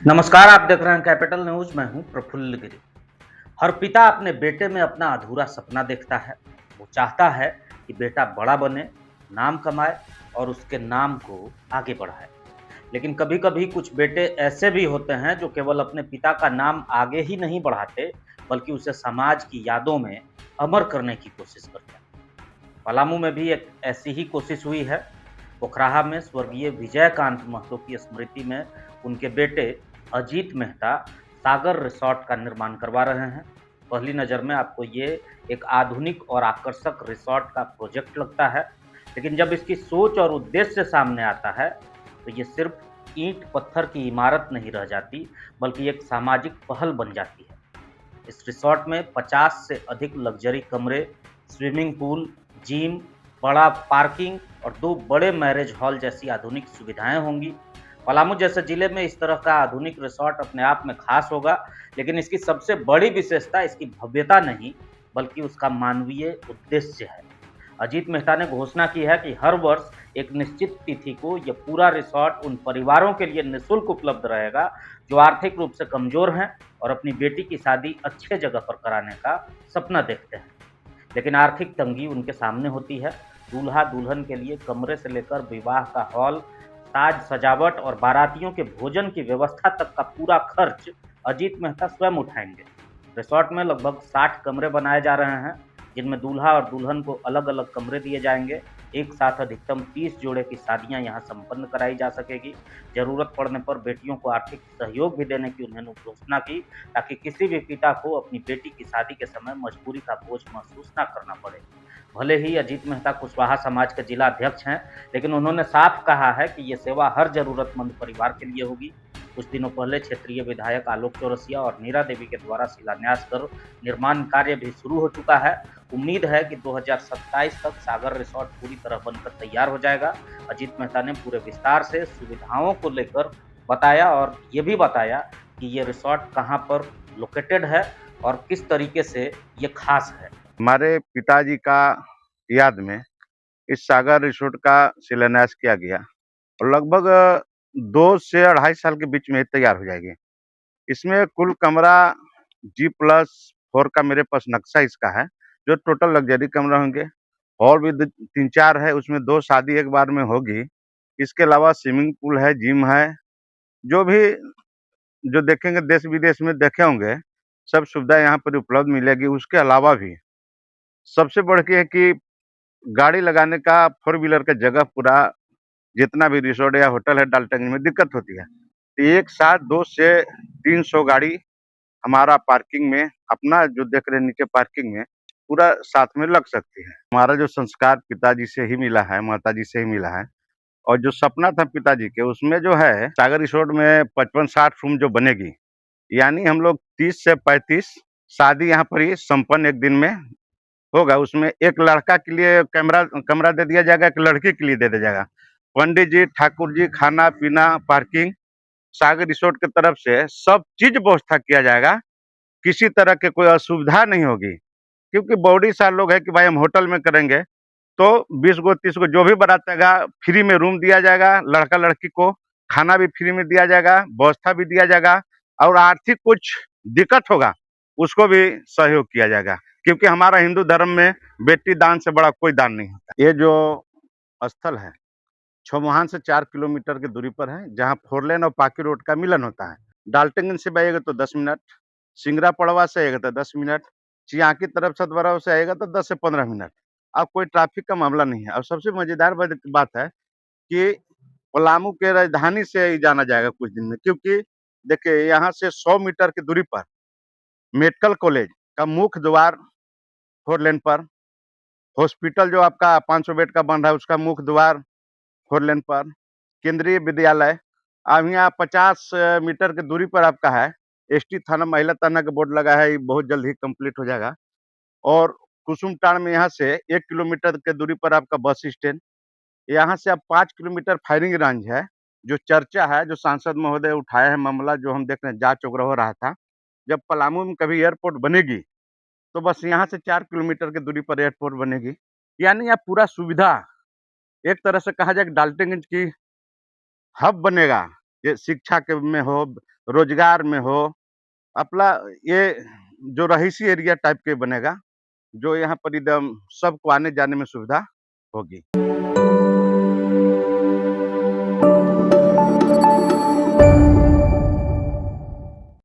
नमस्कार, आप देख रहे हैं कैपिटल न्यूज़। मैं हूं प्रफुल्ल गिरी। हर पिता अपने बेटे में अपना अधूरा सपना देखता है। वो चाहता है कि बेटा बड़ा बने, नाम कमाए और उसके नाम को आगे बढ़ाए। लेकिन कभी-कभी कुछ बेटे ऐसे भी होते हैं जो केवल अपने पिता का नाम आगे ही नहीं बढ़ाते, बल्कि उसे समाज की यादों में अमर करने की कोशिश करते हैं। पलामू में भी एक ऐसी ही कोशिश हुई है। पोखराहा में स्वर्गीय विजयकांत महतो की स्मृति में उनके बेटे अजीत मेहता सागर रिसॉर्ट का निर्माण करवा रहे हैं। पहली नज़र में आपको ये एक आधुनिक और आकर्षक रिसॉर्ट का प्रोजेक्ट लगता है, लेकिन जब इसकी सोच और उद्देश्य सामने आता है, तो ये सिर्फ ईंट पत्थर की इमारत नहीं रह जाती, बल्कि एक सामाजिक पहल बन जाती है। इस रिसॉर्ट में 50 से अधिक लग्जरी कमरे, स्विमिंग पूल, जिम, बड़ा पार्किंग और 2 बड़े मैरिज हॉल जैसी आधुनिक सुविधाएँ होंगी। पलामू जैसे जिले में इस तरह का आधुनिक रिसॉर्ट अपने आप में खास होगा, लेकिन इसकी सबसे बड़ी विशेषता इसकी भव्यता नहीं, बल्कि उसका मानवीय उद्देश्य है। अजीत मेहता ने घोषणा की है कि हर वर्ष एक निश्चित तिथि को यह पूरा रिसॉर्ट उन परिवारों के लिए निःशुल्क उपलब्ध रहेगा, जो आर्थिक रूप से कमज़ोर हैं और अपनी बेटी की शादी अच्छे जगह पर कराने का सपना देखते हैं। लेकिन आर्थिक तंगी उनके सामने होती है। दूल्हा-दुल्हन के लिए कमरे से लेकर विवाह का हॉल, साज-सजावट और बारातियों के भोजन की व्यवस्था तक का पूरा खर्च अजीत मेहता स्वयं उठाएँगे। रिसॉर्ट में लगभग 60 कमरे बनाए जा रहे हैं, जिनमें दूल्हा और दुल्हन को अलग-अलग कमरे दिए जाएँगे। एक साथ अधिकतम 30 जोड़े की शादियाँ यहाँ संपन्न कराई जा सकेगी। ज़रूरत पड़ने पर बेटियों को आर्थिक सहयोग भी देने की उन्होंने घोषणा की, ताकि किसी भी पिता को अपनी बेटी की शादी के समय मजबूरी का बोझ महसूस ना करना पड़े। भले ही अजीत मेहता कुशवाहा समाज के जिला अध्यक्ष हैं, लेकिन उन्होंने साफ कहा है कि ये सेवा हर ज़रूरतमंद परिवार के लिए होगी। कुछ दिनों पहले क्षेत्रीय विधायक आलोक चौरसिया और नीरा देवी के द्वारा शिलान्यास कर निर्माण कार्य भी शुरू हो चुका है। उम्मीद है कि 2027 तक सागर रिसॉर्ट पूरी तरह बनकर तैयार हो जाएगा। अजीत मेहता ने पूरे विस्तार से सुविधाओं को लेकर बताया और ये भी बताया कि ये रिसॉर्ट कहाँ पर लोकेटेड है और किस तरीके से ये खास है। हमारे पिताजी का याद में इस सागर रिसोर्ट का शिलान्यास किया गया और लगभग 2 से 2.5 साल के बीच में तैयार हो जाएगी। इसमें कुल कमरा G+4 का मेरे पास नक्शा इसका है, जो टोटल लग्जरी कमरा होंगे। हॉल भी 3-4 है, उसमें 2 शादी एक बार में होगी। इसके अलावा स्विमिंग पूल है, जिम है, जो भी जो देखेंगे देश-विदेश में देखे होंगे, सब सुविधा यहाँ पर उपलब्ध मिलेगी। उसके अलावा भी सबसे बढ़ के है कि गाड़ी लगाने का फोर व्हीलर का जगह पूरा जितना भी रिसोर्ट या होटल है डाल्टनगंज में दिक्कत होती है। तो एक साथ 2 से 300 गाड़ी हमारा पार्किंग में अपना जो देख रहे हैं नीचे पार्किंग में पूरा साथ में लग सकती है। हमारा जो संस्कार पिताजी से ही मिला है, माताजी से ही मिला है और जो सपना था पिताजी के उसमें जो है सागर रिसोर्ट में 55-60 रूम जो बनेगी, यानी हम लोग 30 से 35 शादी यहाँ पर ही संपन्न एक दिन में होगा। उसमें एक लड़का के लिए कमरा दे दिया जाएगा, एक लड़की के लिए दे दिया जाएगा। पंडित जी, ठाकुर जी, खाना-पीना, पार्किंग सागर रिसोर्ट की तरफ से सब चीज़ व्यवस्था किया जाएगा। किसी तरह की कोई असुविधा नहीं होगी, क्योंकि बहुत सारे लोग हैं कि भाई हम होटल में करेंगे, तो 20 गो 30 गो जो भी बारात आएगा फ्री में रूम दिया जाएगा, लड़का-लड़की को खाना भी फ्री में दिया जाएगा, व्यवस्था भी दिया जाएगा और आर्थिक कुछ दिक्कत होगा, उसको भी सहयोग किया जाएगा। क्योंकि हमारा हिंदू धर्म में बेटी दान से बड़ा कोई दान नहीं होता। ये जो स्थल है, छमुहान से 4 किलोमीटर की दूरी पर है, जहाँ 4 लेन और पाकी रोड का मिलन होता है। डाल्टनगंज से आइएगा तो 10 मिनट, सिंगरा पड़वा से आएगा तो 10 मिनट, चियाकी तरफ सतबराव से आएगा तो 10 से 15 मिनट। अब कोई ट्रैफिक का मामला नहीं है और सबसे मज़ेदार बात है कि पलामू के राजधानी से ही जाना जाएगा कुछ दिन में, क्योंकि देखिए यहाँ से 100 मीटर की दूरी पर मेडिकल कॉलेज का मुख्य द्वार 4 लेन पर, हॉस्पिटल जो आपका 500 बेड का बन रहा है उसका मुख्य द्वार 4 लेन पर, केंद्रीय विद्यालय अब यहाँ 50 मीटर की दूरी पर आपका है। एसटी थाना महिला थाना का बोर्ड लगा है, ये बहुत जल्द ही कंप्लीट हो जाएगा। और कुसुमटांड़ में यहाँ से 1 किलोमीटर की दूरी पर आपका बस स्टैंड, यहाँ से अब 5 किलोमीटर फायरिंग रेंज है। जो चर्चा है, जो सांसद महोदय उठाया है मामला, जो हम देख रहे हैं जांच वगैरह हो रहा था। जब पलामू में कभी एयरपोर्ट बनेगी, तो बस यहाँ से 4 किलोमीटर की दूरी पर एयरपोर्ट बनेगी। यानी यहाँ पूरा सुविधा एक तरह से कहा जाए कि डाल्टनगंज की हब बनेगा। ये शिक्षा के में हो, रोजगार में हो, अपना ये जो रहीसी एरिया टाइप के बनेगा, जो यहाँ पर एकदम सबको आने-जाने में सुविधा होगी।